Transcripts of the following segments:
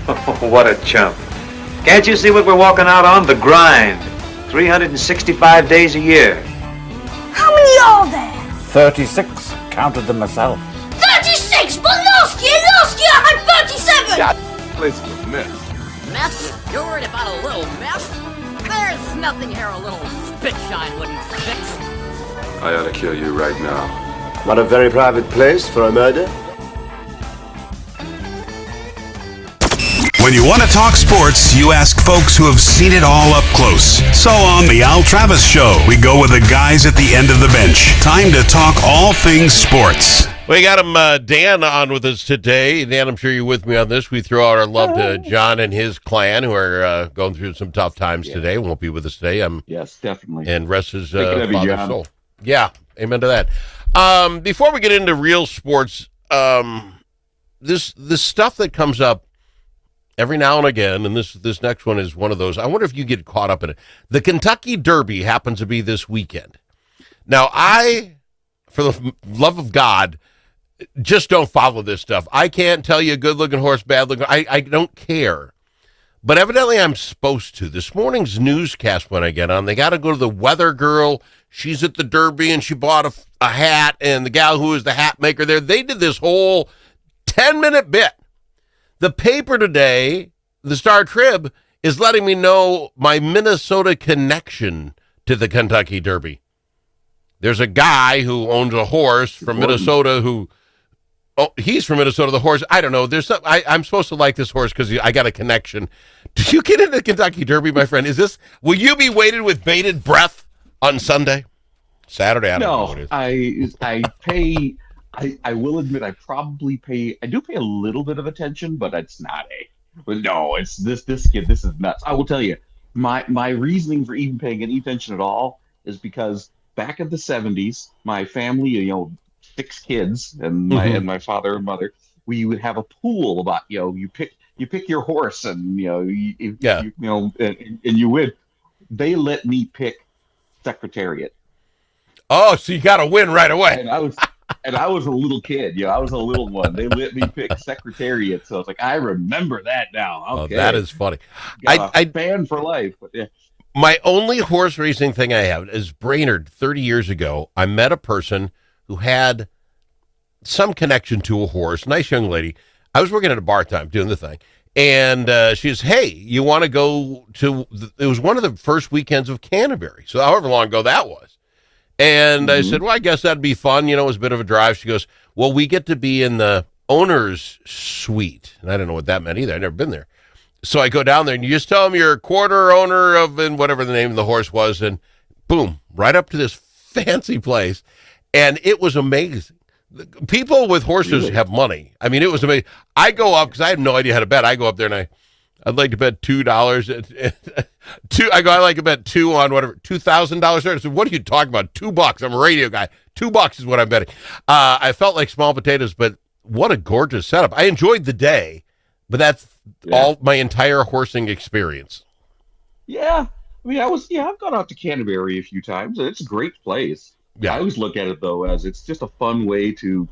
What a chump. Can't you see what we're walking out on? The grind. 365 days a year. How many are there? 36. Counted them myself. 36! But last year I had 37! God, place is a mess. Mess? You're worried about a little mess? There's nothing here a little spit shine wouldn't fix. I ought to kill you right now. What a very private place for a murder. When you want to talk sports, you ask folks who have seen it all up close. So on The Al Travis Show, we go with the guys at the end of the bench. Time to talk all things sports. We got him, Dan, on with us today. Dan, I'm sure you're with me on this. We throw out our love to John and his clan, who are going through some tough times today. Won't be with us today. Yes, definitely. And rest his father's soul. Yeah, amen to that. Before we get into real sports, this stuff that comes up every now and again, and this next one is one of those. I wonder if you get caught up in it. The Kentucky Derby happens to be this weekend. Now, I, for the love of God, just don't follow this stuff. I can't tell you a good-looking horse, bad-looking. I don't care. But evidently I'm supposed to. This morning's newscast, when I get on, they got to go to the weather girl. She's at the Derby, and she bought a hat, and the gal who is the hat maker there, they did this whole 10-minute bit. The paper today, the Star Trib, is letting me know my Minnesota connection to the Kentucky Derby. There's a guy who owns a horse from Minnesota he's from Minnesota, the horse. I don't know. I'm supposed to like this horse because I got a connection. Do you get into the Kentucky Derby, my friend? Will you be waited with bated breath on Sunday? Saturday, I don't know what it is. I pay... I will admit I do pay a little bit of attention, but it's not it's this kid, this is nuts. I will tell you, my reasoning for even paying any attention at all is because back in the 70s, my family, 6 kids and my father and mother, we would have a pool about, you pick your horse and and you win. They let me pick Secretariat. Oh, so you got to win right away. And I was a little kid, I was a little one. They let me pick Secretariat, so I was like, I remember that now. Okay. Oh, that is funny. I fan for life. But yeah. My only horse racing thing I have is Brainerd. 30 years ago, I met a person who had some connection to a horse. Nice young lady. I was working at a bar time doing the thing, and she says, "Hey, you want to go to?" It was one of the first weekends of Canterbury, so however long ago that was. And I said, well, I guess that'd be fun. It was a bit of a drive. She goes, well, we get to be in the owner's suite. And I don't know what that meant either. I've never been there. So I go down there, and you just tell them you're a quarter owner of, and whatever the name of the horse was, and boom, right up to this fancy place. And it was amazing. People with horses have money. I mean, it was amazing. I go up, because I have no idea how to bet. I go up there, and I'd like to bet $2. I like to bet $2 on whatever, $2,000. I said, what are you talking about? $2. I'm a radio guy. $2 is what I'm betting. I felt like small potatoes, but what a gorgeous setup. I enjoyed the day, but that's all my entire horsing experience. Yeah. I mean, I've gone out to Canterbury a few times, and it's a great place. Yeah. I always look at it, though, as it's just a fun way to,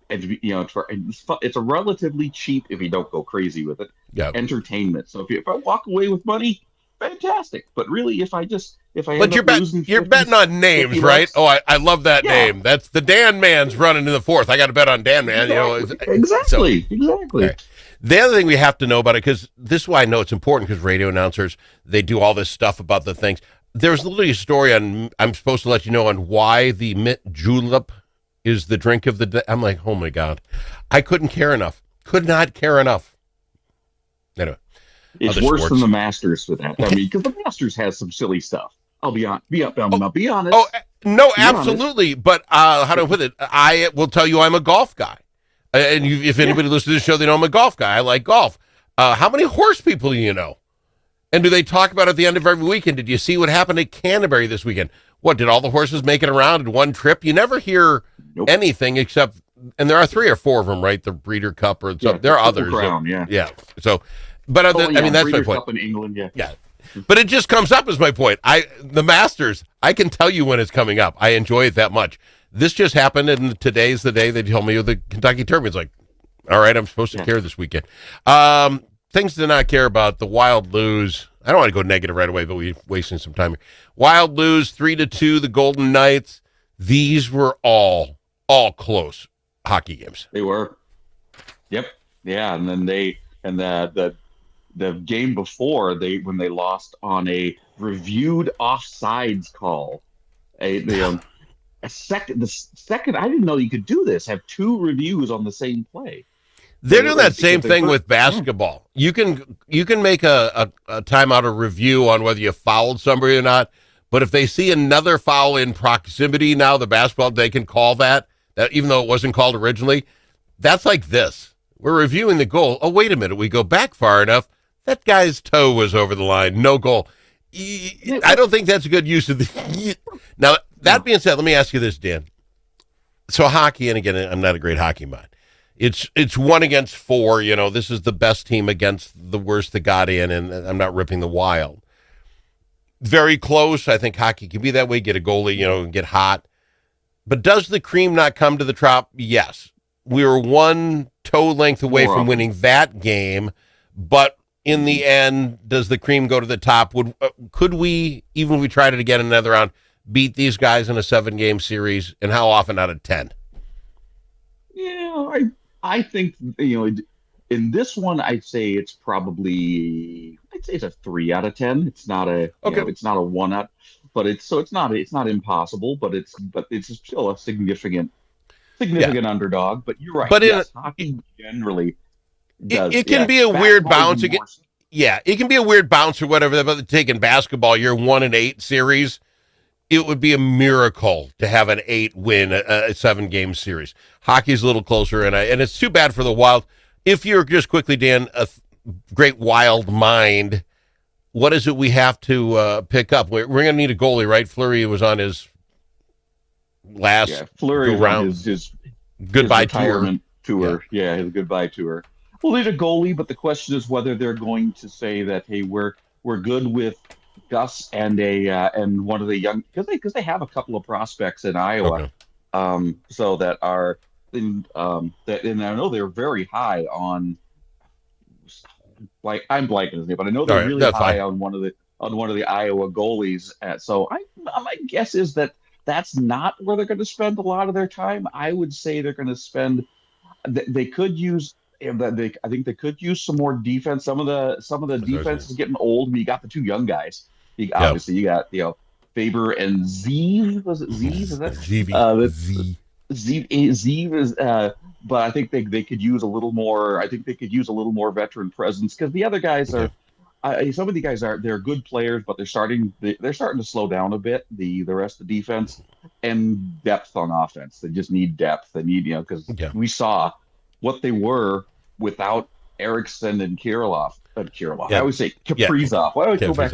it's a relatively cheap, if you don't go crazy with it, entertainment. So if I walk away with money, fantastic. But really, if I end up losing, you're betting on names, right? Oh, I love that name. That's the Dan Man's running in the 4th. I got to bet on Dan Man. Exactly. Okay. The other thing we have to know about it, because this is why I know it's important, because radio announcers, they do all this stuff about the things. There's literally a story on, I'm supposed to let you know, on why the mint julep is the drink of the day. I'm like, oh my God. I couldn't care enough. Could not care enough. Anyway. It's worse than the Masters for that. I mean, because the Masters has some silly stuff. I'll be honest. Oh, no, absolutely. But how do I put it? I will tell you I'm a golf guy. And if anybody listens to this show, they know I'm a golf guy. I like golf. How many horse people do you know? And do they talk about at the end of every weekend? Did you see what happened at Canterbury this weekend? What, did all the horses make it around in one trip? You never hear anything except, and there are 3 or 4 of them, right? The Breeder Cup or something. There are others. Crown, yeah. So, but I mean, that's Breeder my point. Cup in England, yeah. But it just comes up as my point. The Masters, I can tell you when it's coming up. I enjoy it that much. This just happened, and today's the day they told me the Kentucky Derby. It's like, All right, I'm supposed to care this weekend. Things to not care about. The Wild lose. I don't want to go negative right away, but we're wasting some time here. Wild lose 3-2, the Golden Knights. These were all close hockey games. They were. Yep. Yeah, and then the game before when they lost on a reviewed offsides call. The second I didn't know you could do this. Have 2 reviews on the same play. They're doing that same thing with basketball. You can make a timeout or review on whether you fouled somebody or not, but if they see another foul in proximity now, the basketball, they can call that even though it wasn't called originally. That's like this. We're reviewing the goal. Oh, wait a minute. We go back far enough. That guy's toe was over the line. No goal. I don't think that's a good use of the... Now, that being said, let me ask you this, Dan. So hockey, and again, I'm not a great hockey mind. It's 1 against 4. You know, this is the best team against the worst that got in, and I'm not ripping the Wild. Very close. I think hockey can be that way. Get a goalie, and get hot. But does the cream not come to the top? Yes. We were 1 toe length away from winning that game, but in the end, does the cream go to the top? Could we, even if we tried it again in another round, beat these guys in a 7-game series, and how often out of 10? Yeah, I think in this one, I'd say it's a 3 out of 10. It's not it's not a 1 out, but it's not impossible, but it's still a significant underdog. But you're right. But hockey generally does. It can be a weird bounce. It can be a weird bounce or whatever. But taking basketball, your 1-8 series, it would be a miracle to have an 8-win, a 7-game series. Hockey's a little closer, and it's too bad for the Wild. If you're just quickly, Dan, a great Wild mind, what is it we have to pick up? We're going to need a goalie, right? Fleury was on his last round. His goodbye retirement tour. Yeah, his goodbye tour. We'll need a goalie, but the question is whether they're going to say that, hey, we're good with Gus and one of the young, because they have a couple of prospects in Iowa, so that are and I know they're very high on. Like I'm blanking his name, but I know they're really high on one of the Iowa goalies. So my guess is that that's not where they're going to spend a lot of their time. I would say they're going to spend. They could use. I think they could use some more defense. Some of the defense is getting old. You got the 2 young guys. Obviously, you got Faber and Zeev. Was it Zeev? Is that Zeev is. But I think they could use a little more. I think they could use a little more veteran presence because the other guys are. Some of the guys they're good players, but they're starting to slow down a bit. The rest of the defense and depth on offense. They just need depth. They need because we saw what they were without Eriksson and Kirilov. I always say Kaprizov. Why would I go back?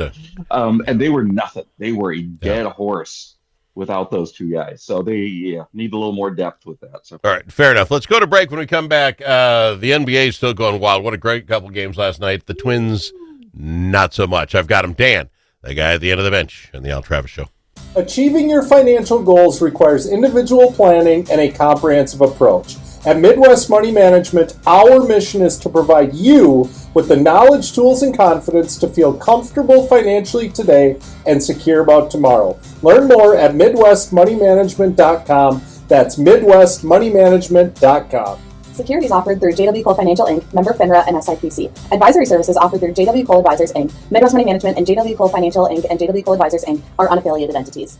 And they were nothing. They were a dead horse without those 2 guys. So they need a little more depth with that. So. All right, fair enough. Let's go to break. When we come back, the NBA is still going wild. What a great couple games last night. The Twins, not so much. I've got him. Dan, the guy at the end of the bench on the Al Travis Show. Achieving your financial goals requires individual planning and a comprehensive approach. At Midwest Money Management, our mission is to provide you with the knowledge, tools, and confidence to feel comfortable financially today and secure about tomorrow. Learn more at MidwestMoneyManagement.com. That's MidwestMoneyManagement.com. Securities offered through JW Cole Financial Inc., member FINRA and SIPC. Advisory services offered through JW Cole Advisors Inc. Midwest Money Management and JW Cole Financial Inc. and JW Cole Advisors Inc. are unaffiliated entities.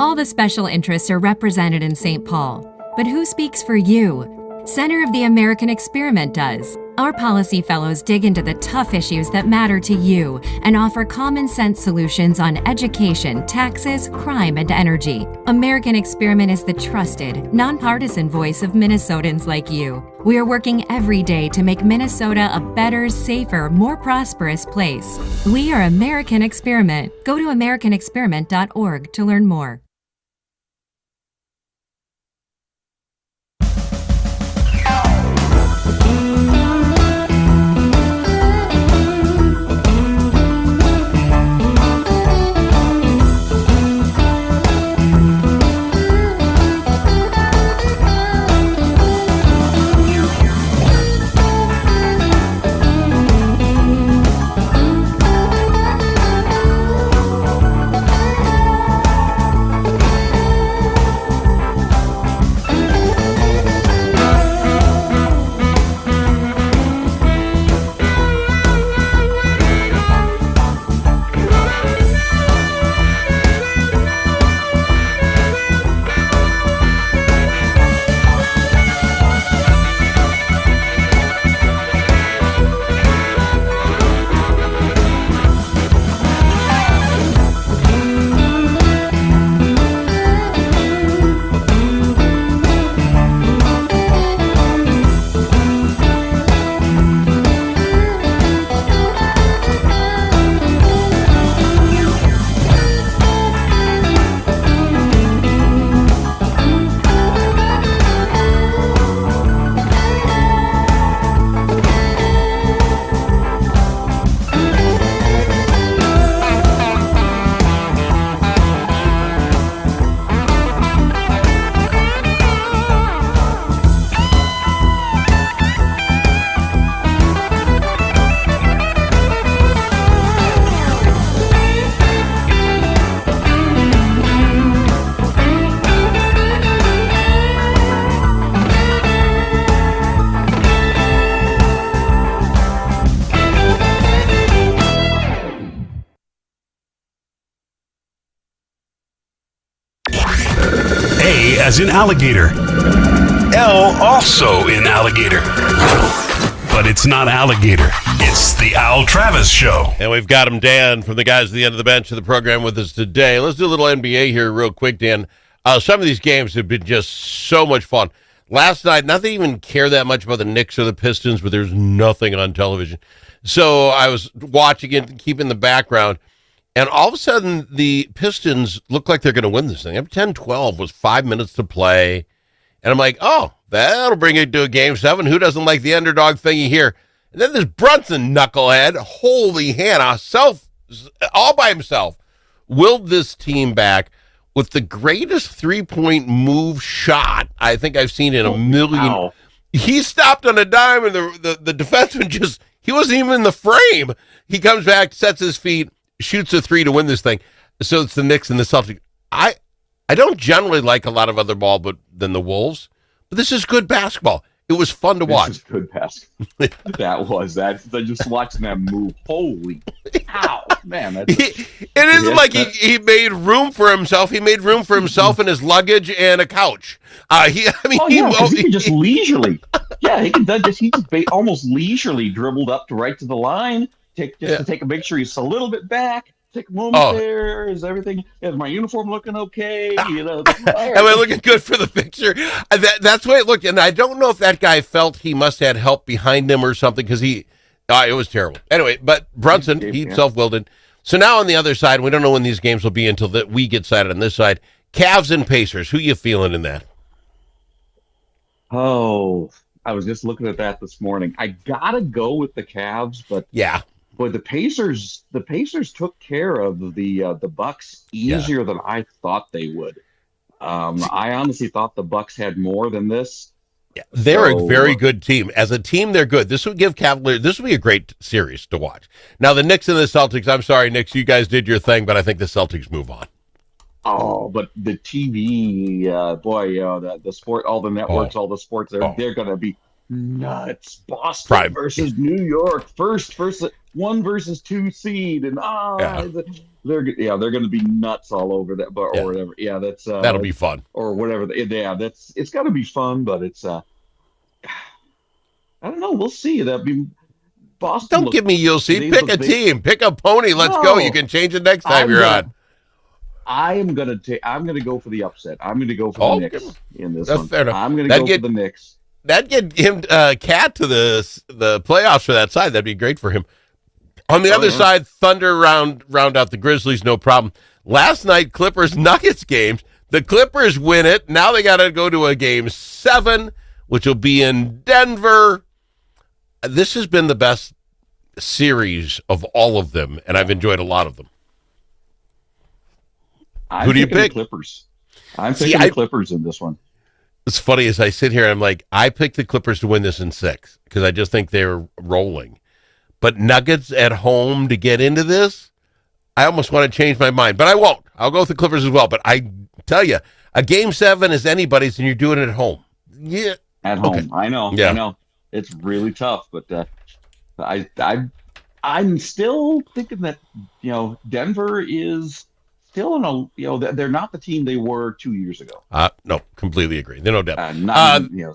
All the special interests are represented in St. Paul. But who speaks for you? Center of the American Experiment does. Our policy fellows dig into the tough issues that matter to you and offer common sense solutions on education, taxes, crime, and energy. American Experiment is the trusted, nonpartisan voice of Minnesotans like you. We are working every day to make Minnesota a better, safer, more prosperous place. We are American Experiment. Go to americanexperiment.org to learn more. as in alligator. L also in alligator. But it's not alligator. It's the Al Travis Show. And we've got him, Dan, from the guys at the end of the bench of the program with us today. Let's do a little NBA here real quick, Dan. Some of these games have been just so much fun. Last night, not that I even care that much about the Knicks or the Pistons, but there's nothing on television. So I was watching it, keeping the background, and all of a sudden the Pistons look like they're going to win this thing. 10-12 was 5 minutes to play. And I'm like, oh, that'll bring it to a game 7. Who doesn't like the underdog thingy here? And then this Brunson knucklehead, holy Hannah, all by himself, willed this team back with the greatest three-point move shot I think I've seen in a million. Wow. He stopped on a dime, and the defenseman he wasn't even in the frame. He comes back, sets his feet, shoots a 3 to win this thing. So it's the Knicks and the Celtics. I don't generally like a lot of other ball than the Wolves, but this is good basketball. It was fun to watch. This is good basketball. I just watching them move. Holy cow, man! It isn't like he made room for himself. He made room for himself and his luggage and a couch. He can just leisurely. Yeah, he just almost leisurely dribbled up to the line. To make sure he's a little bit back. Take a moment there. Is everything? Is my uniform looking okay? Am I looking good for the picture? That's the way it looked. And I don't know if that guy felt he must have had help behind him or something because it was terrible. Anyway, but Brunson, he self-willed it. So now on the other side, we don't know when these games will be until we get sided on this side. Cavs and Pacers. Who you feeling in that? Oh, I was just looking at that this morning. I gotta go with the Cavs, but yeah. Boy, the Pacers took care of the Bucks easier than I thought they would. I honestly thought the Bucks had more than this. Yeah, they're a very good team. As a team, they're good. This would give Cavaliers. This would be a great series to watch. Now, the Knicks and the Celtics. I'm sorry, Knicks, you guys did your thing, but I think the Celtics move on. Oh, but the TV, the sport, all the networks, all the sports, they're going to be nuts. Boston versus New York, first versus 1 versus 2 seed, and they're going to be nuts all over that, or whatever. Yeah, that's that'll be fun, or whatever. It's got to be fun, but it's I don't know. We'll see. That'd be Boston. Don't give me you'll see. Pick a team, pick a pony. Let's go. You can change it next time you're on. I'm gonna go for the upset. I'm gonna go for the Knicks in this one. Fair enough. I'm gonna go for the Knicks. That'd get him Cat to the playoffs for that side. That'd be great for him. On the other side, Thunder round out the Grizzlies, no problem. Last night, Clippers-Nuggets games. The Clippers win it. Now they got to go to a game 7, which will be in Denver. This has been the best series of all of them, and I've enjoyed a lot of them. Who do you pick? Clippers. I'm picking the Clippers in this one. It's funny as I sit here, I'm like, I picked the Clippers to win this in 6 because I just think they're rolling. But Nuggets at home to get into this, I almost want to change my mind. But I won't. I'll go with the Clippers as well. But I tell you, a game 7 is anybody's, and you're doing it at home. Yeah. At home. Okay. I know. Yeah. I know. It's really tough. But I'm still thinking that, Denver is still they're not the team they were 2 years ago. No, completely agree. They're no depth.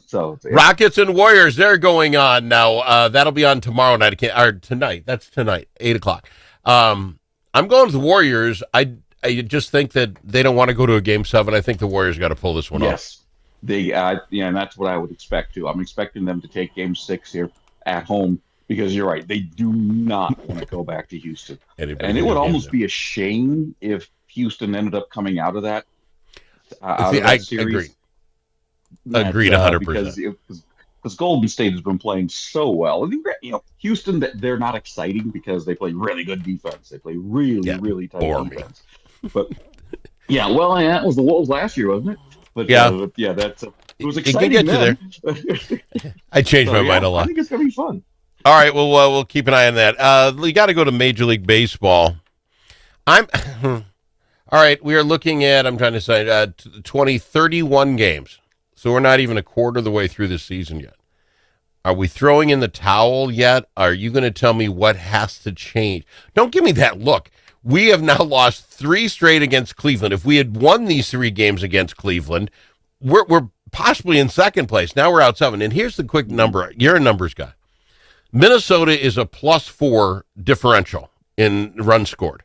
So Rockets and Warriors, they're going on now. That'll be on tomorrow night or tonight. That's tonight, 8:00. I'm going to the Warriors. I just think that they don't want to go to a game 7. I think the Warriors got to pull this one off. Yes, they. And that's what I would expect too. I'm expecting them to take game 6 here at home. Because you're right, they do not want to go back to Houston. And it would almost be a shame if Houston ended up coming out of that, series. Agreed 100%. Because Golden State has been playing so well. Houston, they're not exciting because they play really good defense. They play really tight defense. But that was the Wolves last year, wasn't it? But it was exciting. It can get you there. I changed my mind a lot. I think it's gonna be fun. All right, well, we'll keep an eye on that. We got to go to Major League Baseball. All right, we are looking at, I'm trying to say, 31 games. So we're not even a quarter of the way through this season yet. Are we throwing in the towel yet? Are you going to tell me what has to change? Don't give me that look. We have now lost 3 straight against Cleveland. If we had won these 3 games against Cleveland, we're possibly in second place. Now we're out 7. And here's the quick number. You're a numbers guy. Minnesota is a +4 differential in runs scored.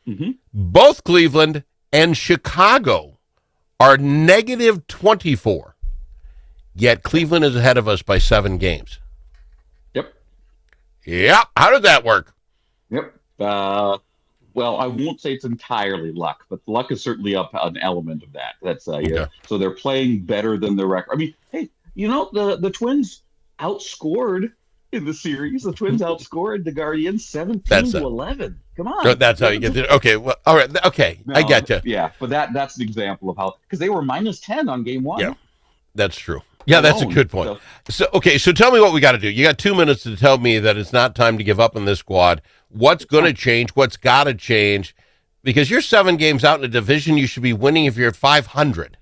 Mm-hmm. Both Cleveland and Chicago are -24. Yet Cleveland is ahead of us by 7 games. Yep. Yeah. How did that work? Yep. Well, I won't say it's entirely luck, but luck is certainly an element of that. That's yeah. So they're playing better than the record. I mean, hey, the Twins outscored in the series. The Twins outscored the Guardians 17-11. Come on. That's how you get there. Okay. Well, all right. Okay. No, I get you. Yeah, but that's an example of how, because they were -10 on game 1. Yeah, that's true. Yeah, that's a good point. So tell me what we got to do. You got 2 minutes to tell me that it's not time to give up on this squad. What's going to change? What's got to change? Because you're 7 games out in a division you should be winning if you're at 500.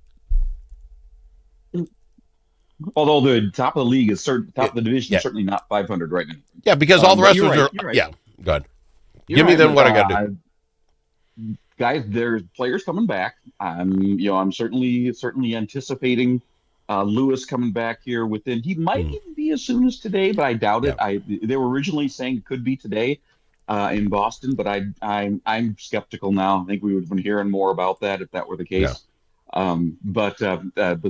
Although the top of the league is top of the division is certainly not 500 right now. Yeah, because all the rest of us are. Right. Yeah, go ahead. Give me then what I got to do. Guys, there's players coming back. I'm certainly anticipating Lewis coming back here within. He might even be as soon as today, but I doubt it. They were originally saying it could be today in Boston, but I'm skeptical now. I think we would have been hearing more about that if that were the case. Yeah. But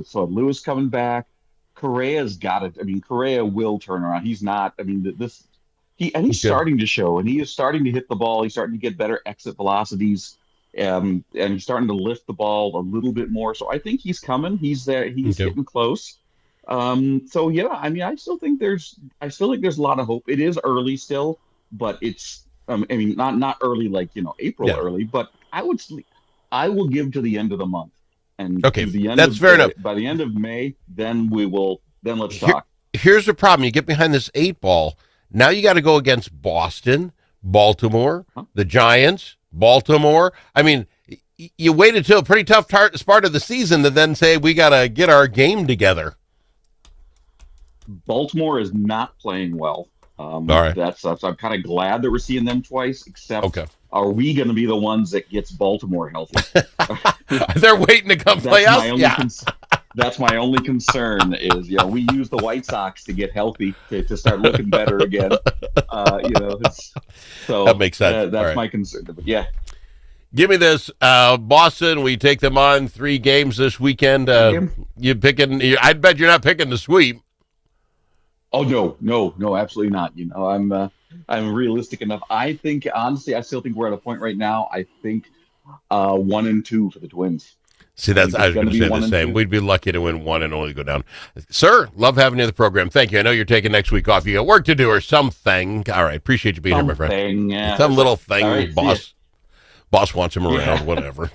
so Lewis coming back. Correa's got it. I mean, Correa will turn around. He's not. I mean, he's starting to show, and he is starting to hit the ball. He's starting to get better exit velocities, and he's starting to lift the ball a little bit more. So I think he's coming. He's there. He's getting close. So yeah, I mean, I still think there's a lot of hope. It is early still, but it's. I mean, not early like April early, but I will give to the end of the month. And that's fair enough. By the end of May, then let's talk. Here's the problem. You get behind this 8 ball. Now you got to go against Boston, Baltimore, the Giants, Baltimore. I mean, you waited till a pretty tough start of the season to then say we got to get our game together. Baltimore is not playing well. All right. I'm kind of glad that we're seeing them twice, except are we going to be the ones that gets Baltimore healthy? They're waiting to come play us? That's my only concern is, we use the White Sox to get healthy, to start looking better again. So that makes sense. That's my concern. But yeah. Give me this. Boston, we take them on 3 games this weekend. You picking? I'd bet you're not picking the sweep. Oh no, absolutely not. I'm realistic enough. I think honestly, I still think we're at a point right now. I think 1-2 for the Twins. See, I was going to say the same. We'd be lucky to win 1 and only go down. Sir, love having you on the program. Thank you. I know you're taking next week off. You got work to do or something. All right, appreciate you being here, my friend. Some little thing, right, boss wants him around, whatever.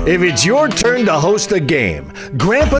If it's your turn to host a game, Grandpa